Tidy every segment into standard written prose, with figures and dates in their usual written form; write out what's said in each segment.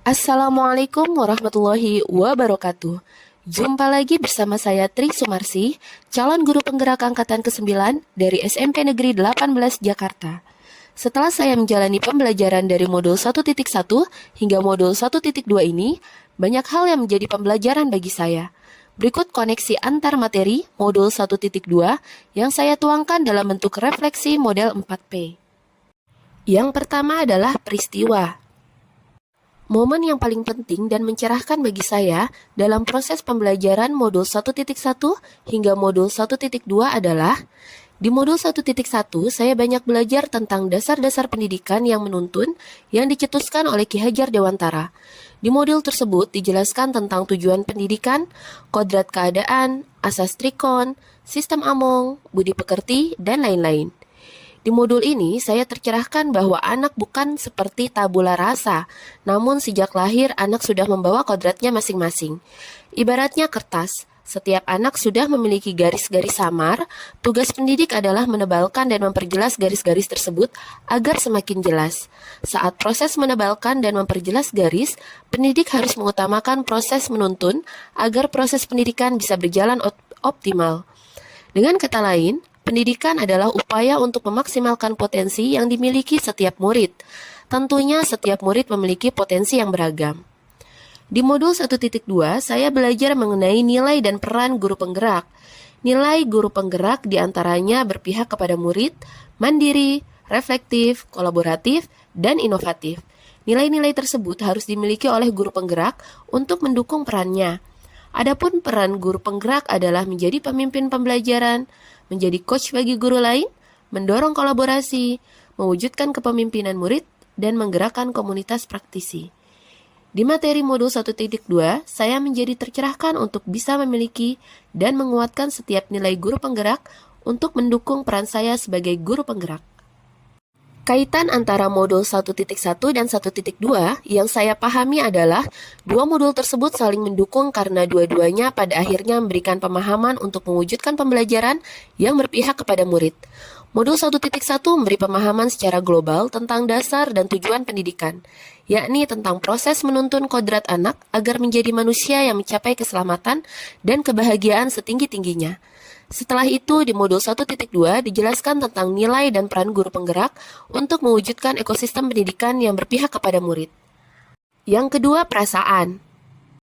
Assalamualaikum warahmatullahi wabarakatuh. Jumpa lagi bersama saya Tri Sumarsi, calon guru penggerak angkatan ke-9 dari SMP Negeri 18 Jakarta. Setelah saya menjalani pembelajaran dari modul 1.1 hingga modul 1.2 ini, banyak hal yang menjadi pembelajaran bagi saya. Berikut koneksi antar materi modul 1.2 yang saya tuangkan dalam bentuk refleksi model 4P. Yang pertama adalah peristiwa. Momen yang paling penting dan mencerahkan bagi saya dalam proses pembelajaran modul 1.1 hingga modul 1.2 adalah di modul 1.1 saya banyak belajar tentang dasar-dasar pendidikan yang menuntun yang dicetuskan oleh Ki Hajar Dewantara. Di modul tersebut dijelaskan tentang tujuan pendidikan, kodrat keadaan, asas trikon, sistem among, budi pekerti, dan lain-lain. Di modul ini, saya tercerahkan bahwa anak bukan seperti tabula rasa, namun sejak lahir anak sudah membawa kodratnya masing-masing. Ibaratnya kertas, setiap anak sudah memiliki garis-garis samar, tugas pendidik adalah menebalkan dan memperjelas garis-garis tersebut agar semakin jelas. Saat proses menebalkan dan memperjelas garis, pendidik harus mengutamakan proses menuntun agar proses pendidikan bisa berjalan optimal. Dengan kata lain, pendidikan adalah upaya untuk memaksimalkan potensi yang dimiliki setiap murid. Tentunya setiap murid memiliki potensi yang beragam. Di modul 1.2, saya belajar mengenai nilai dan peran guru penggerak. Nilai guru penggerak diantaranya berpihak kepada murid, mandiri, reflektif, kolaboratif, dan inovatif. Nilai-nilai tersebut harus dimiliki oleh guru penggerak untuk mendukung perannya. Adapun peran guru penggerak adalah menjadi pemimpin pembelajaran, menjadi coach bagi guru lain, mendorong kolaborasi, mewujudkan kepemimpinan murid, dan menggerakkan komunitas praktisi. Di materi modul 1.2, saya menjadi tercerahkan untuk bisa memiliki dan menguatkan setiap nilai guru penggerak untuk mendukung peran saya sebagai guru penggerak. Kaitan antara modul 1.1 dan 1.2 yang saya pahami adalah dua modul tersebut saling mendukung karena dua-duanya pada akhirnya memberikan pemahaman untuk mewujudkan pembelajaran yang berpihak kepada murid. Modul 1.1 memberi pemahaman secara global tentang dasar dan tujuan pendidikan, yakni tentang proses menuntun kodrat anak agar menjadi manusia yang mencapai keselamatan dan kebahagiaan setinggi-tingginya. Setelah itu, di modul 1.2 dijelaskan tentang nilai dan peran guru penggerak untuk mewujudkan ekosistem pendidikan yang berpihak kepada murid. Yang kedua, perasaan.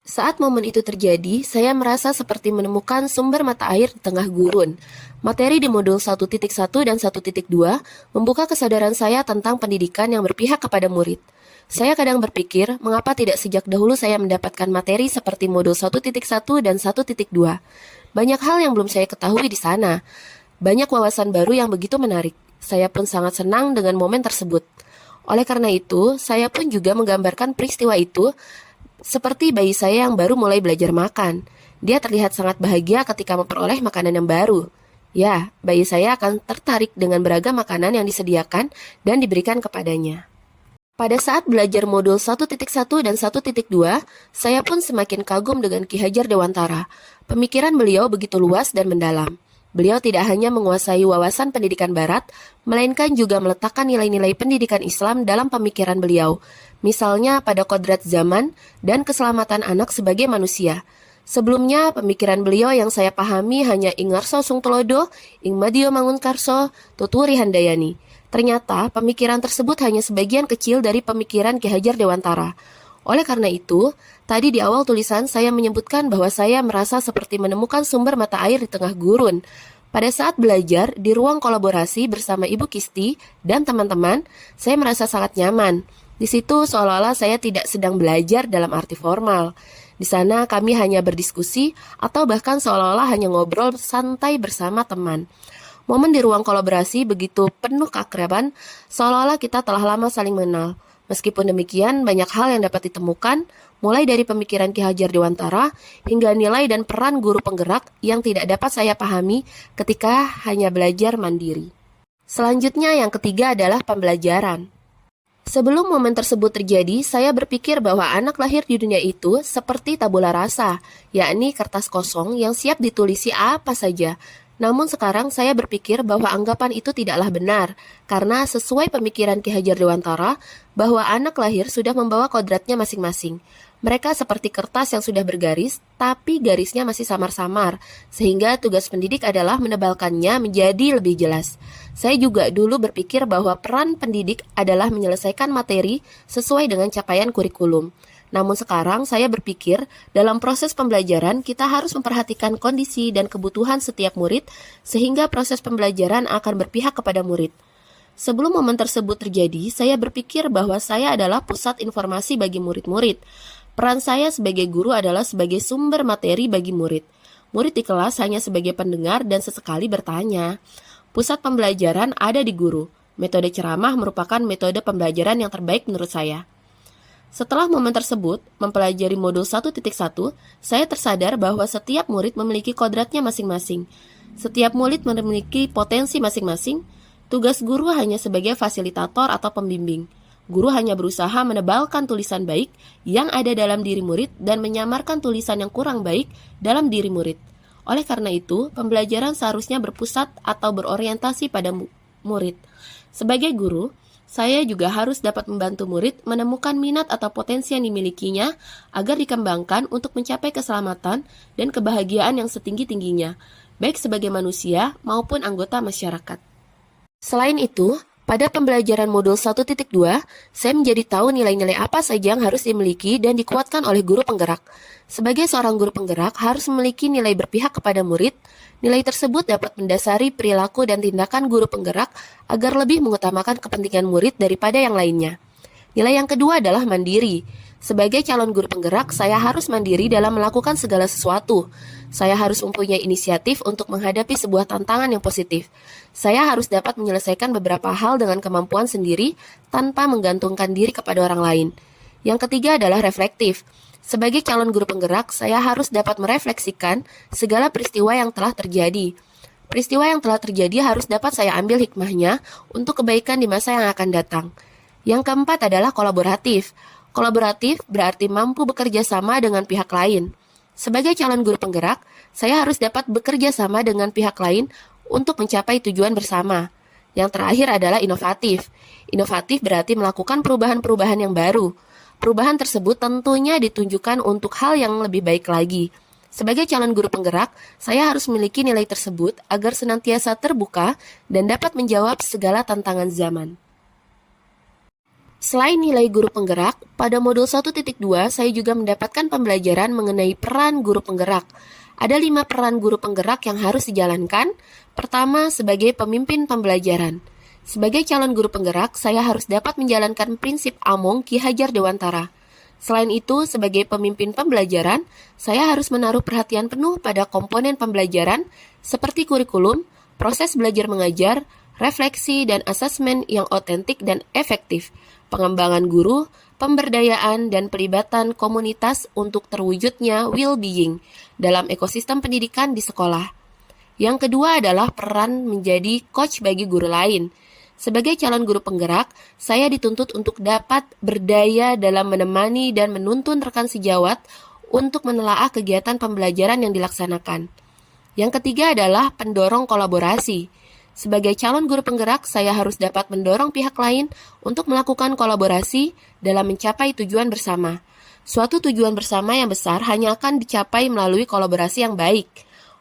Saat momen itu terjadi, saya merasa seperti menemukan sumber mata air di tengah gurun. Materi di modul 1.1 dan 1.2 membuka kesadaran saya tentang pendidikan yang berpihak kepada murid. Saya kadang berpikir, mengapa tidak sejak dahulu saya mendapatkan materi seperti modul 1.1 dan 1.2. Banyak hal yang belum saya ketahui di sana. Banyak wawasan baru yang begitu menarik. Saya pun sangat senang dengan momen tersebut. Oleh karena itu, saya pun juga menggambarkan peristiwa itu seperti bayi saya yang baru mulai belajar makan. Dia terlihat sangat bahagia ketika memperoleh makanan yang baru. Ya, bayi saya akan tertarik dengan beragam makanan yang disediakan dan diberikan kepadanya. Pada saat belajar modul 1.1 dan 1.2, saya pun semakin kagum dengan Ki Hajar Dewantara. Pemikiran beliau begitu luas dan mendalam. Beliau tidak hanya menguasai wawasan pendidikan barat, melainkan juga meletakkan nilai-nilai pendidikan Islam dalam pemikiran beliau. Misalnya pada kodrat zaman dan keselamatan anak sebagai manusia. Sebelumnya, pemikiran beliau yang saya pahami hanya ing ngarso sung tulodo, ing madio mangunkarso, tuturi handayani. Ternyata, pemikiran tersebut hanya sebagian kecil dari pemikiran Ki Hajar Dewantara. Oleh karena itu, tadi di awal tulisan saya menyebutkan bahwa saya merasa seperti menemukan sumber mata air di tengah gurun. Pada saat belajar di ruang kolaborasi bersama Ibu Kisti dan teman-teman, saya merasa sangat nyaman. Di situ seolah-olah saya tidak sedang belajar dalam arti formal. Di sana kami hanya berdiskusi atau bahkan seolah-olah hanya ngobrol santai bersama teman. Momen di ruang kolaborasi begitu penuh keakraban, seolah-olah kita telah lama saling mengenal. Meskipun demikian, banyak hal yang dapat ditemukan, mulai dari pemikiran Ki Hajar Dewantara hingga nilai dan peran guru penggerak yang tidak dapat saya pahami ketika hanya belajar mandiri. Selanjutnya, yang ketiga adalah pembelajaran. Sebelum momen tersebut terjadi, saya berpikir bahwa anak lahir di dunia itu seperti tabula rasa, yakni kertas kosong yang siap ditulisi apa saja. Namun sekarang saya berpikir bahwa anggapan itu tidaklah benar, karena sesuai pemikiran Ki Hajar Dewantara, bahwa anak lahir sudah membawa kodratnya masing-masing. Mereka seperti kertas yang sudah bergaris, tapi garisnya masih samar-samar, sehingga tugas pendidik adalah menebalkannya menjadi lebih jelas. Saya juga dulu berpikir bahwa peran pendidik adalah menyelesaikan materi sesuai dengan capaian kurikulum. Namun sekarang saya berpikir dalam proses pembelajaran kita harus memperhatikan kondisi dan kebutuhan setiap murid sehingga proses pembelajaran akan berpihak kepada murid. Sebelum momen tersebut terjadi, saya berpikir bahwa saya adalah pusat informasi bagi murid-murid. Peran saya sebagai guru adalah sebagai sumber materi bagi murid. Murid di kelas hanya sebagai pendengar dan sesekali bertanya. Pusat pembelajaran ada di guru. Metode ceramah merupakan metode pembelajaran yang terbaik menurut saya. Setelah momen tersebut, mempelajari modul 1.1, saya tersadar bahwa setiap murid memiliki kodratnya masing-masing. Setiap murid memiliki potensi masing-masing. Tugas guru hanya sebagai fasilitator atau pembimbing. Guru hanya berusaha menebalkan tulisan baik yang ada dalam diri murid dan menyamarkan tulisan yang kurang baik dalam diri murid. Oleh karena itu, pembelajaran seharusnya berpusat atau berorientasi pada murid. Sebagai guru, saya juga harus dapat membantu murid menemukan minat atau potensi yang dimilikinya agar dikembangkan untuk mencapai keselamatan dan kebahagiaan yang setinggi-tingginya, baik sebagai manusia maupun anggota masyarakat. Selain itu, pada pembelajaran modul 1.2, saya menjadi tahu nilai-nilai apa saja yang harus dimiliki dan dikuatkan oleh guru penggerak. Sebagai seorang guru penggerak harus memiliki nilai berpihak kepada murid. Nilai tersebut dapat mendasari perilaku dan tindakan guru penggerak agar lebih mengutamakan kepentingan murid daripada yang lainnya. Nilai yang kedua adalah mandiri. Sebagai calon guru penggerak, saya harus mandiri dalam melakukan segala sesuatu. Saya harus mempunyai inisiatif untuk menghadapi sebuah tantangan yang positif. Saya harus dapat menyelesaikan beberapa hal dengan kemampuan sendiri tanpa menggantungkan diri kepada orang lain. Yang ketiga adalah reflektif. Sebagai calon guru penggerak, saya harus dapat merefleksikan segala peristiwa yang telah terjadi. Peristiwa yang telah terjadi harus dapat saya ambil hikmahnya untuk kebaikan di masa yang akan datang. Yang keempat adalah kolaboratif. Kolaboratif berarti mampu bekerja sama dengan pihak lain. Sebagai calon guru penggerak, saya harus dapat bekerja sama dengan pihak lain untuk mencapai tujuan bersama. Yang terakhir adalah inovatif. Inovatif berarti melakukan perubahan-perubahan yang baru. Perubahan tersebut tentunya ditunjukkan untuk hal yang lebih baik lagi. Sebagai calon guru penggerak, saya harus memiliki nilai tersebut agar senantiasa terbuka dan dapat menjawab segala tantangan zaman. Selain nilai guru penggerak, pada modul 1.2 saya juga mendapatkan pembelajaran mengenai peran guru penggerak. Ada 5 peran guru penggerak yang harus dijalankan. Pertama, sebagai pemimpin pembelajaran. Sebagai calon guru penggerak, saya harus dapat menjalankan prinsip Among Ki Hajar Dewantara. Selain itu, sebagai pemimpin pembelajaran, saya harus menaruh perhatian penuh pada komponen pembelajaran seperti kurikulum, proses belajar mengajar, refleksi dan asesmen yang otentik dan efektif, pengembangan guru, pemberdayaan dan pelibatan komunitas untuk terwujudnya well-being dalam ekosistem pendidikan di sekolah. Yang kedua adalah peran menjadi coach bagi guru lain. Sebagai calon guru penggerak, saya dituntut untuk dapat berdaya dalam menemani dan menuntun rekan sejawat untuk menelaah kegiatan pembelajaran yang dilaksanakan. Yang ketiga adalah pendorong kolaborasi. Sebagai calon guru penggerak, saya harus dapat mendorong pihak lain untuk melakukan kolaborasi dalam mencapai tujuan bersama. Suatu tujuan bersama yang besar hanya akan dicapai melalui kolaborasi yang baik.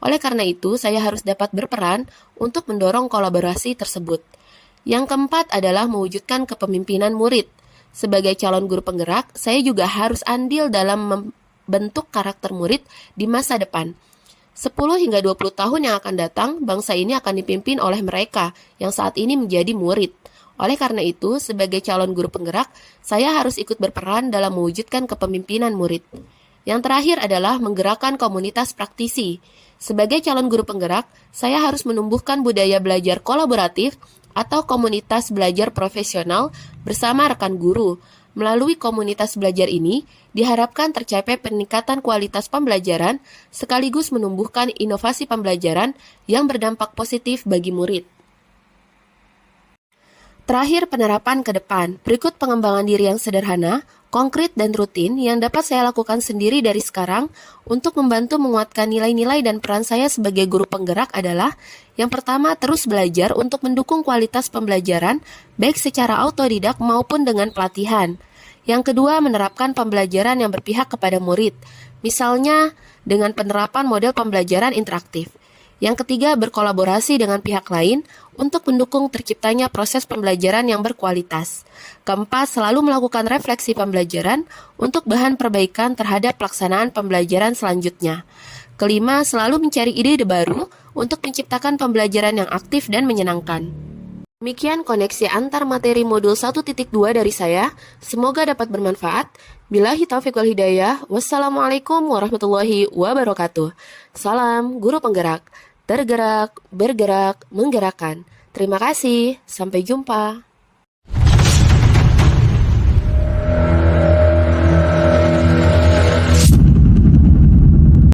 Oleh karena itu, saya harus dapat berperan untuk mendorong kolaborasi tersebut. Yang keempat adalah mewujudkan kepemimpinan murid. Sebagai calon guru penggerak, saya juga harus andil dalam membentuk karakter murid di masa depan. 10 hingga 20 tahun yang akan datang, bangsa ini akan dipimpin oleh mereka yang saat ini menjadi murid. Oleh karena itu, sebagai calon guru penggerak, saya harus ikut berperan dalam mewujudkan kepemimpinan murid. Yang terakhir adalah menggerakkan komunitas praktisi. Sebagai calon guru penggerak, saya harus menumbuhkan budaya belajar kolaboratif atau komunitas belajar profesional bersama rekan guru. Melalui komunitas belajar ini, diharapkan tercapai peningkatan kualitas pembelajaran sekaligus menumbuhkan inovasi pembelajaran yang berdampak positif bagi murid. Terakhir, penerapan ke depan. Berikut pengembangan diri yang sederhana, konkret dan rutin yang dapat saya lakukan sendiri dari sekarang untuk membantu menguatkan nilai-nilai dan peran saya sebagai guru penggerak adalah: yang pertama, terus belajar untuk mendukung kualitas pembelajaran baik secara autodidak maupun dengan pelatihan. Yang kedua, menerapkan pembelajaran yang berpihak kepada murid, misalnya dengan penerapan model pembelajaran interaktif. Yang ketiga, berkolaborasi dengan pihak lain untuk mendukung terciptanya proses pembelajaran yang berkualitas. Keempat, selalu melakukan refleksi pembelajaran untuk bahan perbaikan terhadap pelaksanaan pembelajaran selanjutnya. Kelima, selalu mencari ide baru untuk menciptakan pembelajaran yang aktif dan menyenangkan. Demikian koneksi antar materi modul 1.2 dari saya. Semoga dapat bermanfaat. Billahi taufiq wal hidayah. Wassalamualaikum warahmatullahi wabarakatuh. Salam guru penggerak. Tergerak, bergerak, menggerakkan. Terima kasih. Sampai jumpa.